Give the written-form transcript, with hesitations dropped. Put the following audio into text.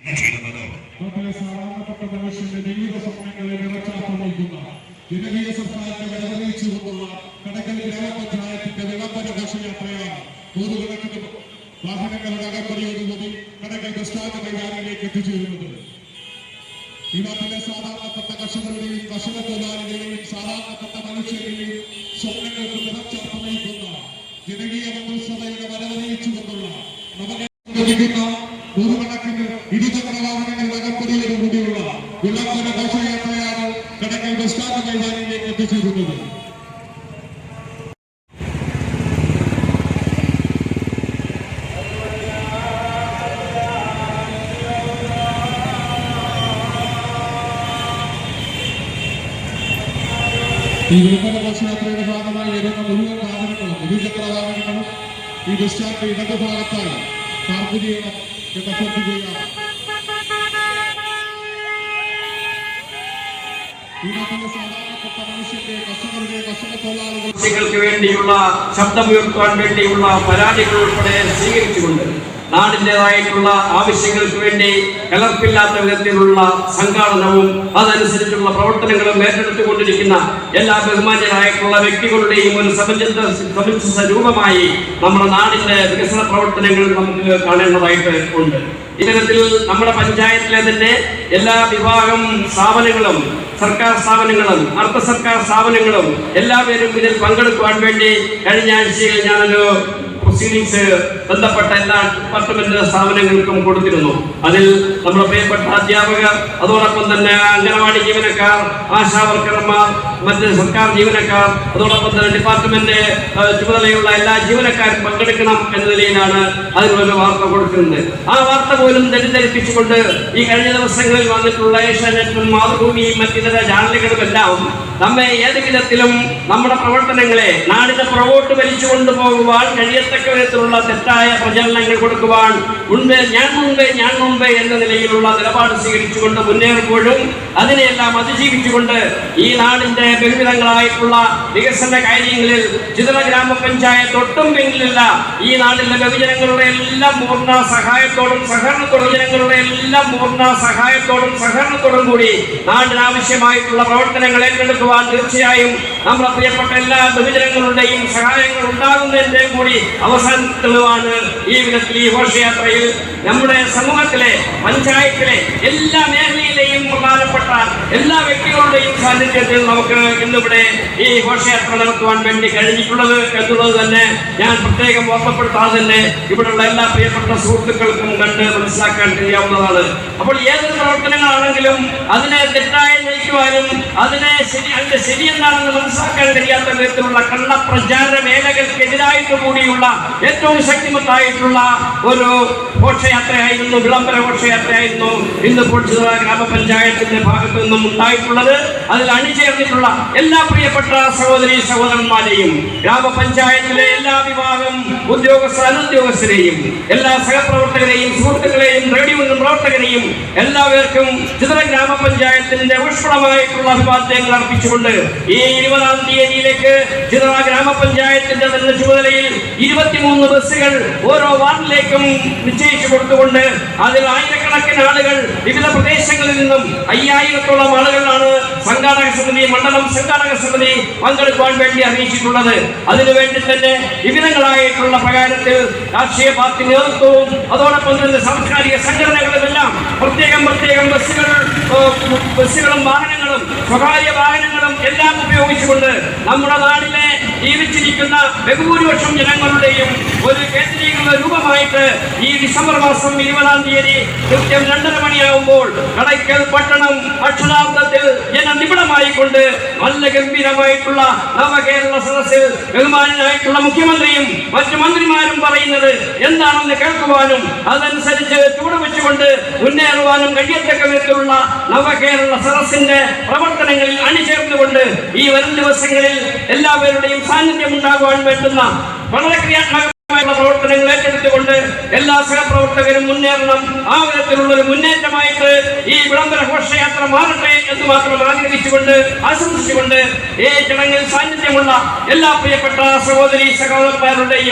നാട്ടിലെ സാധാരണപ്പെട്ട മനുഷ്യന്റെ ജീവിത സ്വപ്നങ്ങളെ നിറച്ചാർത്ത് നൽകുന്ന ജനകീയ സർക്കാരിനെ വരവറിയിച്ചുകൊണ്ടുള്ള കടക്കൽ ഗ്രാമപഞ്ചായത്തിന്റെ വിളംബര ഘോഷയാത്രയാണ്. നൂറുകണക്കിന് വാഹനങ്ങളുടെ അകമ്പടിയോടുകൂടി കടക്കൽ ബസ് സ്റ്റാൻഡ് മൈതാനിലേക്ക് എത്തിച്ചേരുന്നത്. ഈ നാട്ടിലെ സാധാരണപ്പെട്ട കർഷകരുടെയും കർഷക തൊഴിലാളികളുടെയും സാധാരണപ്പെട്ട മനുഷ്യരുടെയും സ്വപ്നങ്ങൾക്ക് നിറച്ചാർത്ത് നൽകുന്ന ജനകീയ മന്ത്രിസഭയുടെ വരവറിയിച്ചുകൊണ്ടുള്ള നൂറുകണക്കിന് ഇരുചക്ര വാഹനങ്ങളുടെ അകമ്പടിയോടുകൂടിയുള്ള വിളംബര ഘോഷയാത്രയാണ് കടക്കൽ ബസ് സ്റ്റാൻഡ് മൈതാനിലേക്ക് എത്തിച്ചേരുന്നത്. ഈ വിളംബര ഘോഷയാത്രയുടെ ഭാഗമായി വരുന്ന മുഴുവൻ വാഹനങ്ങളും ഇരുചക്ര വാഹനങ്ങളും ഈ ബസ് സ്റ്റാൻഡ് ഇടതുഭാഗത്തായി പാർക്ക് ചെയ്യണം എന്ന് അഭ്യർത്ഥിക്കുകയാണ്. ഈ നാട്ടിലെ സാധാരണപ്പെട്ട മനുഷ്യന്റെ കർഷകരുടെ കർഷക തൊഴിലാളികൾക്ക് വേണ്ടിയുള്ള ശബ്ദമുയർത്താൻ വേണ്ടിയുള്ള പരാതികൾ ഉൾപ്പെടെ സ്വീകരിച്ചുകൊണ്ട് നാടിൻ്റെതായിട്ടുള്ള ആവശ്യങ്ങൾക്ക് വേണ്ടി കലർപ്പില്ലാത്ത വിധത്തിലുള്ള സംഘാടനവും അതനുസരിച്ചുള്ള പ്രവർത്തനങ്ങളും ഏറ്റെടുത്തുകൊണ്ടിരിക്കുന്ന എല്ലാ ബഹുമാന്യരായിട്ടുള്ള വ്യക്തികളുടെയും ഒരു സമഞ്ജസ രൂപമായി നമ്മുടെ നാടിന്റെ വികസന പ്രവർത്തനങ്ങൾ നമുക്ക് കാണേണ്ടതായിട്ട് ഉണ്ട്. ഇത്തരത്തിൽ നമ്മുടെ പഞ്ചായത്തിലെ തന്നെ എല്ലാ വിഭാഗം സ്ഥാപനങ്ങളും, സർക്കാർ സ്ഥാപനങ്ങളും അർദ്ധ സർക്കാർ സ്ഥാപനങ്ങളും എല്ലാവരും ഇതിൽ പങ്കെടുക്കുവാൻ വേണ്ടി കഴിഞ്ഞ ആഴ്ചയിൽ ഞാനൊരു പ്രൊസീഡിങ്സ് ബന്ധപ്പെട്ട എല്ലാ ഡിപ്പാർട്ട്മെന്റ് സ്ഥാപനങ്ങൾക്കും കൊടുത്തിരുന്നു. അതിൽ നമ്മുടെ പ്രിയപ്പെട്ട അധ്യാപകർ, അതോടൊപ്പം തന്നെ അംഗനവാടി ജീവനക്കാർ, ആശാവർക്കർമാർ, മറ്റ് സർക്കാർ ജീവനക്കാർ, അതോടൊപ്പം തന്നെ ഡിപ്പാർട്ട്മെന്റ് ചുമതലയുള്ള എല്ലാ ജീവനക്കാരും പങ്കെടുക്കണം എന്ന നിലയിലാണ് അതിനുള്ള വാർത്ത കൊടുക്കുന്നത്. ആ വാർത്ത പോലും തെറ്റിദ്ധരിപ്പിച്ചുകൊണ്ട് ഈ കഴിഞ്ഞ ദിവസങ്ങളിൽ വന്നിട്ടുള്ള ഏഷ്യാനെറ്റും മാതൃഭൂമിയും മറ്റിതര ചാനലുകളും എല്ലാം നമ്മെ ഏത് വിധത്തിലും നമ്മുടെ പ്രവർത്തനങ്ങളെ നാടിന്റെ പുറകോട്ട് വലിച്ചു കൊണ്ടുപോകുവാൻ കഴിയത്തക്ക വിധത്തിലുള്ള തെറ്റായ പ്രചരണങ്ങൾ കൊടുക്കുവാൻ ഞാൻ മുമ്പേ എന്ന നിലയിലുള്ള നിലപാട് സ്വീകരിച്ചുകൊണ്ട് മുന്നേറുമ്പോഴും അതിനെയെല്ലാം അതിജീവിച്ചുകൊണ്ട് ഈ നാടിന്റെ ബഹുവിധങ്ങളായിട്ടുള്ള വികസന കാര്യങ്ങളിൽ ചിതറ ഗ്രാമപഞ്ചായത്ത് ഒട്ടും പിന്നിലില്ല. ഈ നാട്ടിലെ ബഹുജനങ്ങളുടെ എല്ലാം പൂർണ്ണ സഹായത്തോടും സഹകരണത്തോടും കൂടി നാടിനാവശ്യമായിട്ടുള്ള പ്രവർത്തനങ്ങൾ ഏറ്റെടുക്കുവാൻ തീർച്ചയായും നമ്മുടെ പ്രിയപ്പെട്ട എല്ലാ ബഹുജനങ്ങളുടെയും സഹായങ്ങൾ ഉണ്ടാകുന്നതിന്റെയും കൂടി അവസാന തെളിവാണ് ഈ വിധത്തിൽ ഈ ഘോഷയാത്രയിൽ നമ്മുടെ സമൂഹത്തിലെ പഞ്ചായത്തിലെ എല്ലാ മേഖലയിലെയും പ്രധാനപ്പെട്ട എല്ലാ വ്യക്തികളുടെയും സാന്നിധ്യത്തിൽ നമുക്ക് ഇന്നിവിടെ ഈ ഘോഷയാത്ര നടത്തുവാൻ വേണ്ടി കഴിഞ്ഞിട്ടുള്ളത് എന്നുള്ളത് തന്നെ ഞാൻ പ്രത്യേകം ഓർമ്മപ്പെടുത്താതെ തന്നെ ഇവിടെയുള്ള എല്ലാ പ്രിയപ്പെട്ട സുഹൃത്തുക്കൾക്കും കണ്ട് മനസ്സിലാക്കാൻ കഴിയാവുന്നതാണ്. അപ്പോൾ ഏതൊരു പ്രവർത്തനങ്ങളാണെങ്കിലും അതിനെ തെറ്റായി നയിക്കുവാനും അതിന്റെ ശരി എന്താണെന്ന് മനസ്സിലാക്കാൻ കഴിയാത്ത വിധത്തിലുള്ള കള്ളപ്രചാര വേലകൾക്കെതിരായിട്ട് കൂടിയുള്ള ഏറ്റവും ശക്തിമത്തായിട്ടുള്ള ഒരു ഘോഷയാത്രയായിരുന്നു, വിളംബര ഘോഷയാത്രയായിരുന്നു ഇന്നിപ്പോൾ ചിതറ ഗ്രാമപഞ്ചായത്തിന്റെ ഭാഗത്തു നിന്നും ഉണ്ടായിട്ടുള്ളത്. അതിൽ അണിചേർന്നിട്ടുള്ള എല്ലാ പ്രിയപ്പെട്ട സഹോദരീ സഹോദരന്മാരെയും ഗ്രാമപഞ്ചായത്തിലെ എല്ലാ വിഭാഗം ഉദ്യോഗസ്ഥരെയും എല്ലാ സഹപ്രവർത്തകരെയും സുഹൃത്തുക്കളെയും റേഡിയോ പ്രവർത്തകരെയും എല്ലാവർക്കും ചിതറ ഗ്രാമപഞ്ചായത്തിന്റെ ഊഷ്മളമായിട്ടുള്ള അഭിവാദ്യങ്ങൾ അർപ്പിച്ചുകൊണ്ട് ഈ 20-ാം തീയതിയിലേക്ക് ചിതറ ഗ്രാമപഞ്ചായത്തിന്റെ തന്നെ ചുമതലയിൽ 23 ബസ്സുകൾ ഓരോ വാർഡിലേക്കും നിശ്ചയിച്ചു കൊടുത്തുകൊണ്ട് അതിൽ ആയിരക്കണക്കിന് ആളുകൾ വിവിധ പ്രദേശങ്ങളിൽ നിന്നും 5000-ഓളം ആളുകളാണ് സംഘാടക സമിതി, മണ്ഡലം സംഘാടക സമിതി പങ്കെടുക്കുവാൻ വേണ്ടി അറിയിച്ചിട്ടുള്ളത്. അതിനുവേണ്ടി തന്നെ വിവിധങ്ങളായിട്ടുള്ള പ്രകാരത്തിൽ രാഷ്ട്രീയ പാർട്ടി നേതൃത്വവും അതോടൊപ്പം തന്നെ സാംസ്കാരിക സംഘടനകളുമെല്ലാം പ്രത്യേകം ബസ്സുകളും വാഹനങ്ങളും സ്വകാര്യ വാഹനങ്ങളും എല്ലാം ഉപയോഗിച്ചുകൊണ്ട് നമ്മുടെ നാടിലെ ജീവിച്ചിരിക്കുന്ന ബഹുഭൂരിപക്ഷം ജനങ്ങളുടെയും ഒരു കേന്ദ്രീകൃത രൂപമായിട്ട് ഈ ഡിസംബർ മാസം 20-ാം തീയതി കൃത്യം 2:30 മണിയാകുമ്പോൾ കടയ്ക്കൽ പട്ടണം അക്ഷരാർത്ഥത്തിൽ ജനനിബിഡമായിക്കൊണ്ട് നല്ല ഗംഭീരമായിട്ടുള്ള നവകേരള സദസ്സിൽ ബഹുമാനായിട്ടുള്ള മുഖ്യമന്ത്രിയും മറ്റു മന്ത്രിമാരും പറയുന്നത് എന്താണെന്ന് കേൾക്കുവാനും അതനുസരിച്ച് ചുവടുവെച്ചുകൊണ്ട് മുന്നേറുവാനും കഴിയത്തക്ക വിധത്തിലുള്ള നവകേരള സദസ്സിന്റെ പ്രവർത്തനങ്ങളിൽ അണിചേർന്നുകൊണ്ട് ഈ വരും ദിവസങ്ങളിൽ എല്ലാവരുടെയും സാന്നിധ്യം ഉണ്ടാകുവാൻ വേണ്ടുന്ന വളരെ ക്രിയാത്മകമായുള്ള പ്രവർത്തനങ്ങൾ ഏറ്റെടുത്തുകൊണ്ട് എല്ലാ സഹപ്രവർത്തകരും മുന്നേറണം. ആ വിധത്തിലുള്ള ഒരു മുന്നേറ്റമായിട്ട് ഈ വിളംബര ഘോഷയാത്ര മാറട്ടെ എന്ന് മാത്രം ആഗ്രഹിച്ചുകൊണ്ട് ആശംസിച്ചുകൊണ്ട് ഈ ചടങ്ങിൽ സാന്നിധ്യമുള്ള എല്ലാ പ്രിയപ്പെട്ട സഹോദരീ സഹോദരന്മാരുടെയും